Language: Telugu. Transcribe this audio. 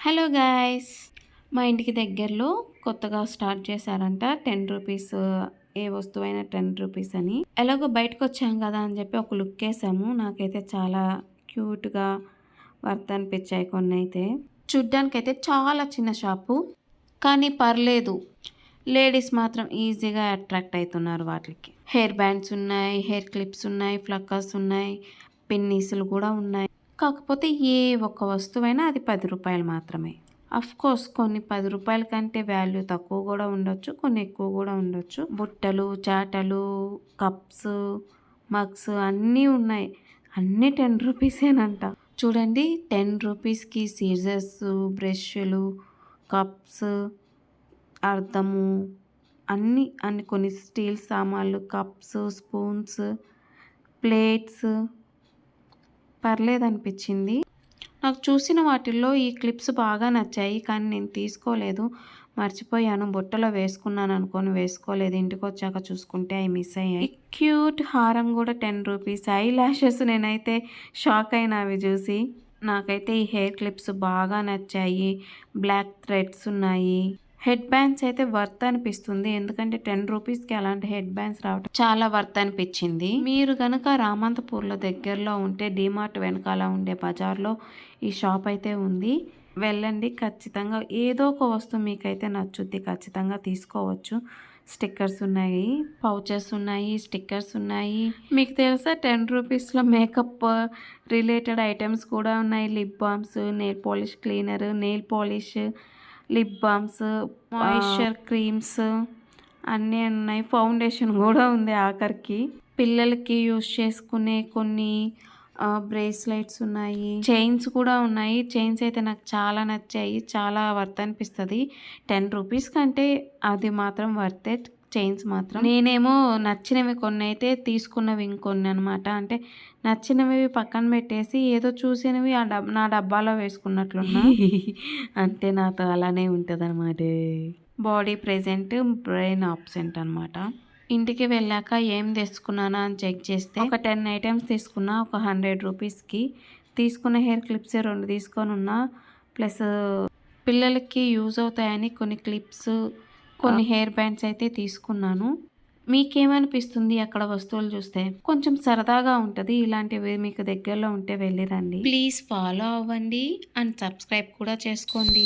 హలో గాయ్స్, మా ఇంటికి దగ్గరలో కొత్తగా స్టార్ట్ చేశారంట 10 రూపీస్. ఏ వస్తువైనా 10 రూపీస్ అని. ఎలాగో బయటకు వచ్చాం కదా అని చెప్పి ఒక లుక్ వేసాము. నాకైతే చాలా క్యూట్గా వర్త్ అనిపించాయి కొన్ని అయితే. చూడ్డానికైతే చాలా చిన్న షాపు, కానీ పర్లేదు. లేడీస్ మాత్రం ఈజీగా అట్రాక్ట్ అవుతున్నారు వాటికి. హెయిర్ బ్యాండ్స్ ఉన్నాయి, హెయిర్ క్లిప్స్ ఉన్నాయి, ఫ్లక్కర్స్ ఉన్నాయి, పిన్నీసులు కూడా ఉన్నాయి. కాకపోతే ఏ ఒక్క వస్తువైనా అది 10 రూపాయలు మాత్రమే. కోర్స్ కొన్ని 10 రూపాయల కంటే వాల్యూ తక్కువ కూడా ఉండొచ్చు, కొన్ని ఎక్కువ కూడా ఉండొచ్చు. బుట్టలు, చాటలు, కప్స్, మగ్స్ అన్నీ ఉన్నాయి. అన్నీ 10 రూపీసేనంట. చూడండి, 10 రూపీస్కి సీజర్స్, బ్రష్లు, కప్స్, అర్థము, అన్ని కొన్ని స్టీల్ సామాన్లు, కప్స్, స్పూన్స్, ప్లేట్స్ పర్లేదనిపించింది. నాకు చూసిన వాటిల్లో ఈ క్లిప్స్ బాగా నచ్చాయి, కానీ నేను తీసుకోలేదు, మర్చిపోయాను. బుట్టలో వేసుకున్నాను అనుకొని వేసుకోలేదు. ఇంటికి వచ్చాక చూసుకుంటే అవి మిస్ అయ్యాయి. క్యూట్ హారం కూడా 10 రూపీస్. ఐ లాషెస్ నేనైతే షాక్ అయినా అవి చూసి. నాకైతే ఈ హెయిర్ క్లిప్స్ బాగా నచ్చాయి. బ్లాక్ థ్రెడ్స్ ఉన్నాయి. హెడ్ బ్యాండ్స్ అయితే వర్త్ అనిపిస్తుంది, ఎందుకంటే 10 రూపీస్కి అలాంటి హెడ్ బ్యాండ్స్ రావడం చాలా వర్త్ అనిపించింది. మీరు కనుక రామంతపూర్లో దగ్గరలో ఉంటే డిమార్ట్ వెనకాల ఉండే బజార్లో ఈ షాప్ అయితే ఉంది, వెళ్ళండి. ఖచ్చితంగా ఏదో ఒక వస్తువు మీకైతే నచ్చుద్ది, ఖచ్చితంగా తీసుకోవచ్చు. స్టిక్కర్స్ ఉన్నాయి, పౌచెస్ ఉన్నాయి, స్టిక్కర్స్ ఉన్నాయి. మీకు తెలుసా 10 రూపీస్లో మేకప్ రిలేటెడ్ ఐటమ్స్ కూడా ఉన్నాయి. Lip balms, nail polish cleaner, nail polish, lip balms, moisture creams అన్నీ ఉన్నాయి. ఫౌండేషన్ కూడా ఉంది ఆఖరికి. పిల్లలకి యూస్ చేసుకునే కొన్ని బ్రేస్లెట్స్ ఉన్నాయి, చైన్స్ కూడా ఉన్నాయి. చైన్స్ అయితే నాకు చాలా నచ్చాయి, చాలా వర్త్ అనిపిస్తుంది. 10 రూపీస్ కంటే అది మాత్రం వర్తే. చైన్స్ మాత్రం నేనేమో నచ్చినవి కొన్ని అయితే తీసుకున్నవి ఇంకొన్ని అనమాట. అంటే నచ్చినవి పక్కన పెట్టేసి ఏదో చూసినవి నా డబ్బాలో వేసుకున్నట్లున్నా. అంటే నాతో అలానే ఉంటుంది అనమాట. బాడీ ప్రెజెంట్, బ్రెయిన్ ఆబ్సెంట్ అనమాట. ఇంటికి వెళ్ళాక ఏం తెచ్చుకున్నానా అని చెక్ చేస్తే ఒక 10 ఐటమ్స్ తీసుకున్నా. ఒక 100 రూపీస్కి తీసుకున్న హెయిర్ క్లిప్సే 2 తీసుకొని ఉన్నా. ప్లస్ పిల్లలకి యూజ్ అవుతాయని కొన్ని క్లిప్స్, కొన్ని హెయిర్ బ్యాండ్స్ అయితే తీసుకున్నాను. మీకేమనిపిస్తుంది అక్కడ వస్తువులు చూస్తే? కొంచెం సరదాగా ఉంటుంది. ఇలాంటివి మీకు దగ్గరలో ఉంటే వెళ్ళిరండి. ప్లీజ్ ఫాలో అవ్వండి అండ్ సబ్స్క్రైబ్ కూడా చేసుకోండి.